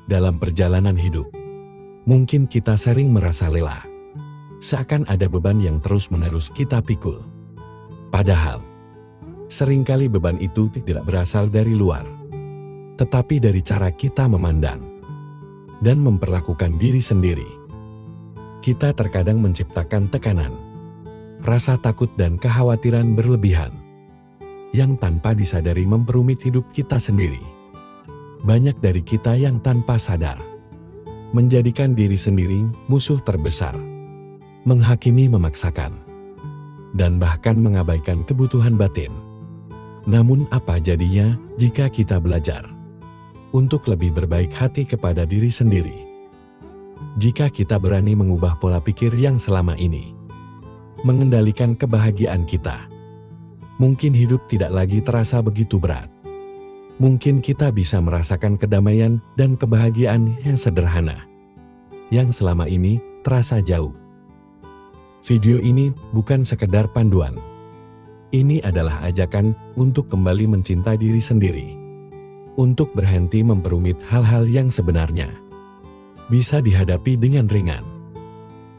Dalam perjalanan hidup, mungkin kita sering merasa lelah, seakan ada beban yang terus-menerus kita pikul. Padahal, seringkali beban itu tidak berasal dari luar, tetapi dari cara kita memandang dan memperlakukan diri sendiri. Kita terkadang menciptakan tekanan, rasa takut dan kekhawatiran berlebihan, yang tanpa disadari memperumit hidup kita sendiri. Banyak dari kita yang tanpa sadar menjadikan diri sendiri musuh terbesar, menghakimi memaksakan, dan bahkan mengabaikan kebutuhan batin. Namun apa jadinya jika kita belajar untuk lebih berbaik hati kepada diri sendiri? Jika kita berani mengubah pola pikir yang selama ini mengendalikan kebahagiaan kita, mungkin hidup tidak lagi terasa begitu berat. Mungkin kita bisa merasakan kedamaian dan kebahagiaan yang sederhana, yang selama ini terasa jauh. Video ini bukan sekedar panduan. Ini adalah ajakan untuk kembali mencintai diri sendiri, untuk berhenti memperumit hal-hal yang sebenarnya bisa dihadapi dengan ringan.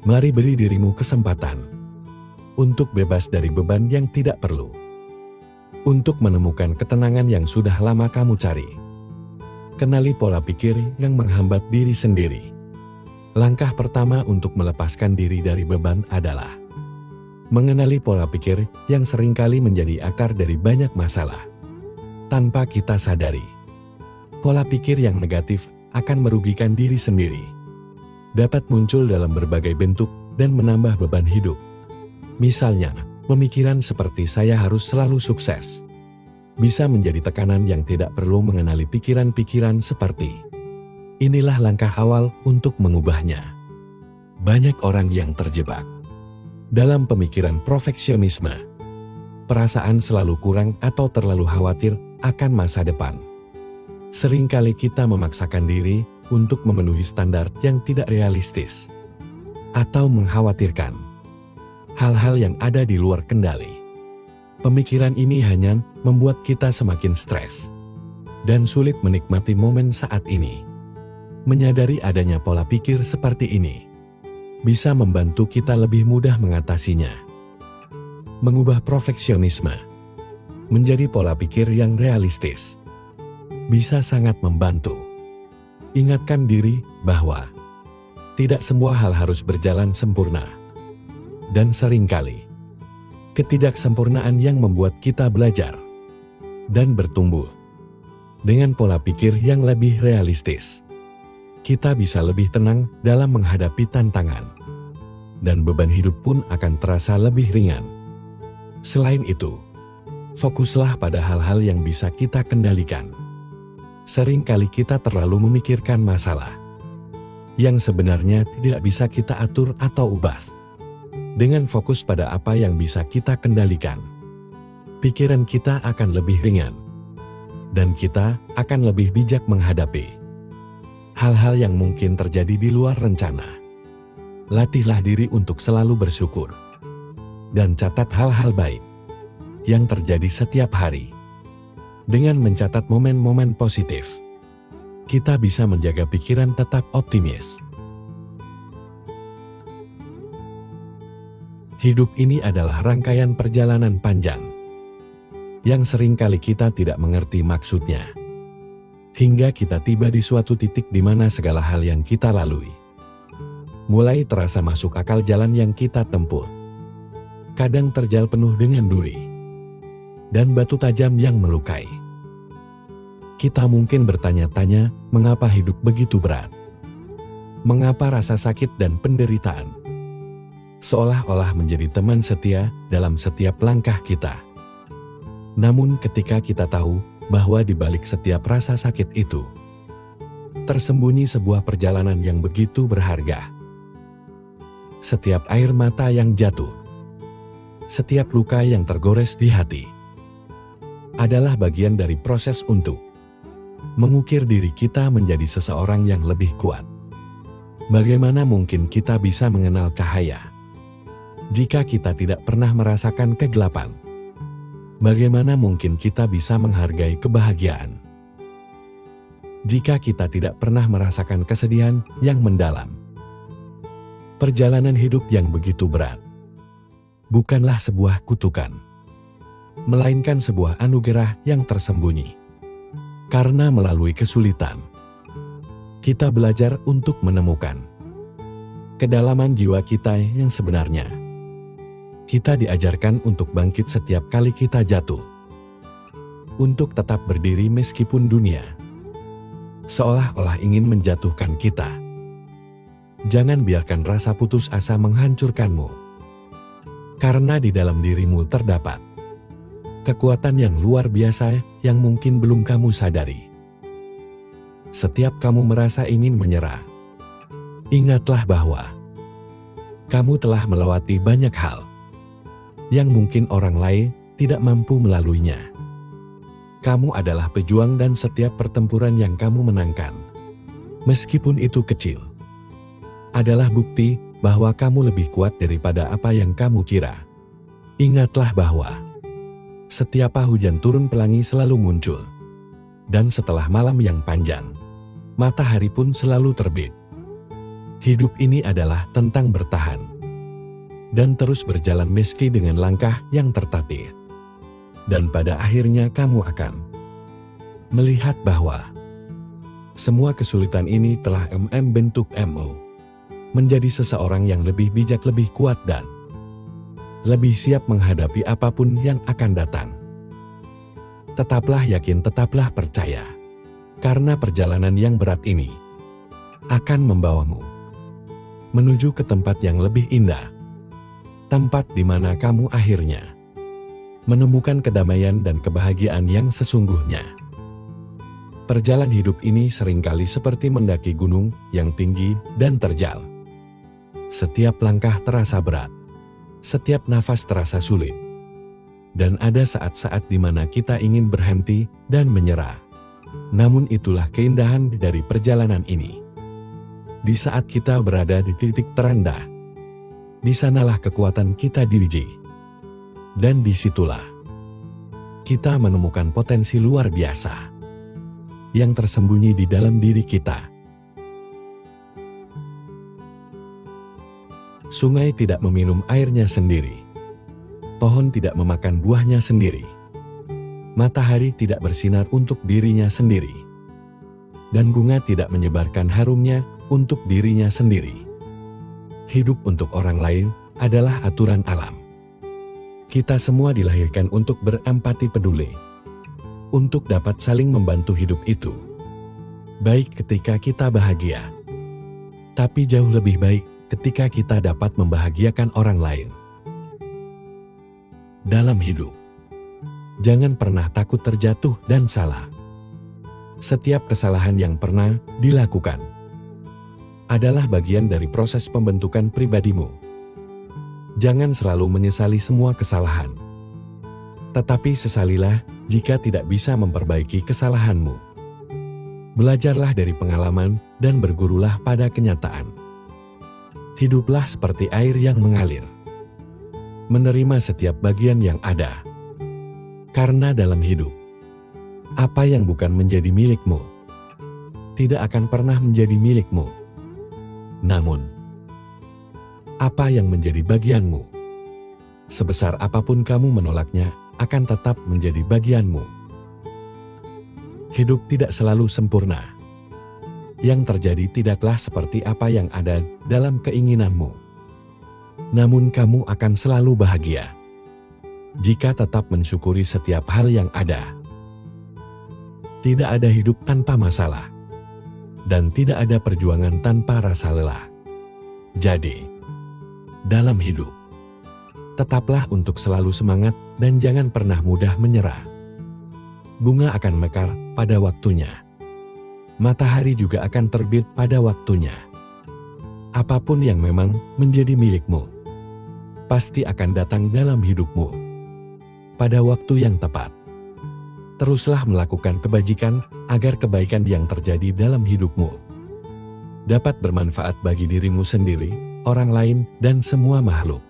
Mari beri dirimu kesempatan untuk bebas dari beban yang tidak perlu, untuk menemukan ketenangan yang sudah lama kamu cari. Kenali pola pikir yang menghambat diri sendiri. Langkah pertama untuk melepaskan diri dari beban adalah mengenali pola pikir yang seringkali menjadi akar dari banyak masalah. Tanpa kita sadari, pola pikir yang negatif akan merugikan diri sendiri. Dapat muncul dalam berbagai bentuk dan menambah beban hidup. Misalnya, pemikiran seperti saya harus selalu sukses bisa menjadi tekanan yang tidak perlu. Mengenali pikiran-pikiran seperti inilah langkah awal untuk mengubahnya. Banyak orang yang terjebak dalam pemikiran perfeksionisme, perasaan selalu kurang atau terlalu khawatir akan masa depan. Seringkali kita memaksakan diri untuk memenuhi standar yang tidak realistis atau mengkhawatirkan hal-hal yang ada di luar kendali. Pemikiran ini hanya membuat kita semakin stres dan sulit menikmati momen saat ini. Menyadari adanya pola pikir seperti ini bisa membantu kita lebih mudah mengatasinya. Mengubah perfeksionisme menjadi pola pikir yang realistis bisa sangat membantu. Ingatkan diri bahwa tidak semua hal harus berjalan sempurna. Dan seringkali, ketidaksempurnaan yang membuat kita belajar dan bertumbuh. Dengan pola pikir yang lebih realistis, kita bisa lebih tenang dalam menghadapi tantangan, dan beban hidup pun akan terasa lebih ringan. Selain itu, fokuslah pada hal-hal yang bisa kita kendalikan. Seringkali kita terlalu memikirkan masalah yang sebenarnya tidak bisa kita atur atau ubah. Dengan fokus pada apa yang bisa kita kendalikan, pikiran kita akan lebih ringan, dan kita akan lebih bijak menghadapi hal-hal yang mungkin terjadi di luar rencana. Latihlah diri untuk selalu bersyukur, dan catat hal-hal baik yang terjadi setiap hari. Dengan mencatat momen-momen positif, kita bisa menjaga pikiran tetap optimis. Hidup ini adalah rangkaian perjalanan panjang yang seringkali kita tidak mengerti maksudnya, hingga kita tiba di suatu titik di mana segala hal yang kita lalui mulai terasa masuk akal. Jalan yang kita tempuh kadang terjal penuh dengan duri dan batu tajam yang melukai. Kita mungkin bertanya-tanya, mengapa hidup begitu berat? Mengapa rasa sakit dan penderitaan seolah-olah menjadi teman setia dalam setiap langkah kita? Namun ketika kita tahu bahwa di balik setiap rasa sakit itu tersembunyi sebuah perjalanan yang begitu berharga. Setiap air mata yang jatuh, setiap luka yang tergores di hati, adalah bagian dari proses untuk mengukir diri kita menjadi seseorang yang lebih kuat. Bagaimana mungkin kita bisa mengenal cahaya jika kita tidak pernah merasakan kegelapan? Bagaimana mungkin kita bisa menghargai kebahagiaan jika kita tidak pernah merasakan kesedihan yang mendalam. Perjalanan hidup yang begitu berat bukanlah sebuah kutukan, melainkan sebuah anugerah yang tersembunyi. Karena melalui kesulitan, kita belajar untuk menemukan kedalaman jiwa kita yang sebenarnya. Kita diajarkan untuk bangkit setiap kali kita jatuh, untuk tetap berdiri meskipun dunia seolah-olah ingin menjatuhkan kita. Jangan biarkan rasa putus asa menghancurkanmu, karena di dalam dirimu terdapat kekuatan yang luar biasa yang mungkin belum kamu sadari. Setiap kamu merasa ingin menyerah, ingatlah bahwa kamu telah melewati banyak hal yang mungkin orang lain tidak mampu melaluinya. Kamu adalah pejuang dan setiap pertempuran yang kamu menangkan, meskipun itu kecil, adalah bukti bahwa kamu lebih kuat daripada apa yang kamu kira. Ingatlah bahwa setiap hujan turun pelangi selalu muncul, dan setelah malam yang panjang, matahari pun selalu terbit. Hidup ini adalah tentang bertahan dan terus berjalan meski dengan langkah yang tertatih. Dan pada akhirnya kamu akan melihat bahwa semua kesulitan ini telah membentuk kamu menjadi seseorang yang lebih bijak, lebih kuat, dan lebih siap menghadapi apapun yang akan datang. Tetaplah yakin, tetaplah percaya, karena perjalanan yang berat ini akan membawamu menuju ke tempat yang lebih indah, tempat di mana kamu akhirnya menemukan kedamaian dan kebahagiaan yang sesungguhnya. Perjalanan hidup ini seringkali seperti mendaki gunung yang tinggi dan terjal. Setiap langkah terasa berat, setiap nafas terasa sulit, dan ada saat-saat di mana kita ingin berhenti dan menyerah. Namun itulah keindahan dari perjalanan ini. Di saat kita berada di titik terendah, di sanalah kekuatan kita diuji. Dan disitulah kita menemukan potensi luar biasa yang tersembunyi di dalam diri kita. Sungai tidak meminum airnya sendiri, pohon tidak memakan buahnya sendiri, matahari tidak bersinar untuk dirinya sendiri, dan bunga tidak menyebarkan harumnya untuk dirinya sendiri. Hidup untuk orang lain adalah aturan alam. Kita semua dilahirkan untuk berempati peduli, untuk dapat saling membantu hidup itu. Baik ketika kita bahagia, tapi jauh lebih baik ketika kita dapat membahagiakan orang lain. Dalam hidup, jangan pernah takut terjatuh dan salah. Setiap kesalahan yang pernah dilakukan adalah bagian dari proses pembentukan pribadimu. Jangan selalu menyesali semua kesalahan, tetapi sesalilah jika tidak bisa memperbaiki kesalahanmu. Belajarlah dari pengalaman dan bergurulah pada kenyataan. Hiduplah seperti air yang mengalir, menerima setiap bagian yang ada. Karena dalam hidup, apa yang bukan menjadi milikmu tidak akan pernah menjadi milikmu. Namun, apa yang menjadi bagianmu, sebesar apapun kamu menolaknya, akan tetap menjadi bagianmu. Hidup tidak selalu sempurna. Yang terjadi tidaklah seperti apa yang ada dalam keinginanmu. Namun kamu akan selalu bahagia jika tetap mensyukuri setiap hal yang ada. Tidak ada hidup tanpa masalah, dan tidak ada perjuangan tanpa rasa lelah. Jadi, dalam hidup, tetaplah untuk selalu semangat dan jangan pernah mudah menyerah. Bunga akan mekar pada waktunya. Matahari juga akan terbit pada waktunya. Apapun yang memang menjadi milikmu, pasti akan datang dalam hidupmu pada waktu yang tepat. Teruslah melakukan kebajikan agar kebaikan yang terjadi dalam hidupmu dapat bermanfaat bagi dirimu sendiri, orang lain, dan semua makhluk.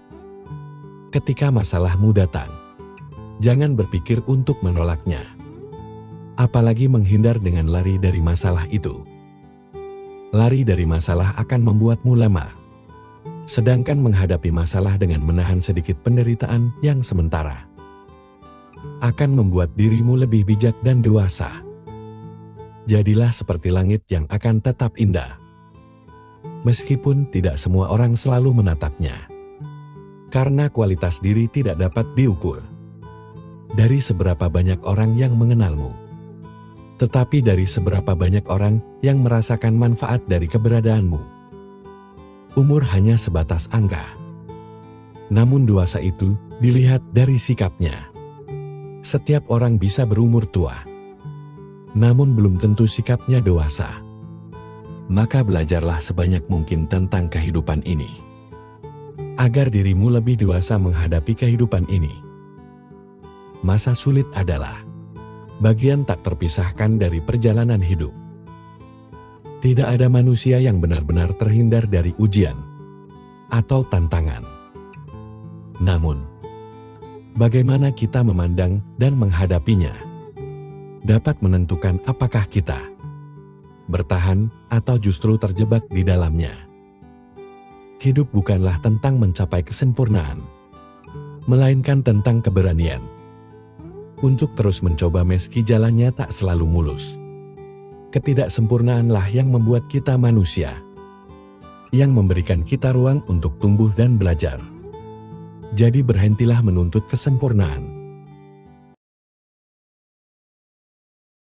Ketika masalahmu datang, jangan berpikir untuk menolaknya. apalagi menghindar dengan lari dari masalah itu. Lari dari masalah akan membuatmu lemah. Sedangkan menghadapi masalah dengan menahan sedikit penderitaan yang sementara akan membuat dirimu lebih bijak dan dewasa. Jadilah seperti langit yang akan tetap indah, meskipun tidak semua orang selalu menatapnya. Karena kualitas diri tidak dapat diukur dari seberapa banyak orang yang mengenalmu, tetapi dari seberapa banyak orang yang merasakan manfaat dari keberadaanmu. Umur hanya sebatas angka, namun dewasa itu dilihat dari sikapnya. Setiap orang bisa berumur tua, namun belum tentu sikapnya dewasa. Maka belajarlah sebanyak mungkin tentang kehidupan ini, agar dirimu lebih dewasa menghadapi kehidupan ini. Masa sulit adalah bagian tak terpisahkan dari perjalanan hidup. Tidak ada manusia yang benar-benar terhindar dari ujian atau tantangan. Namun, bagaimana kita memandang dan menghadapinya dapat menentukan apakah kita bertahan atau justru terjebak di dalamnya. Hidup bukanlah tentang mencapai kesempurnaan, melainkan tentang keberanian untuk terus mencoba meski jalannya tak selalu mulus. Ketidaksempurnaanlah yang membuat kita manusia, yang memberikan kita ruang untuk tumbuh dan belajar. Jadi berhentilah menuntut kesempurnaan.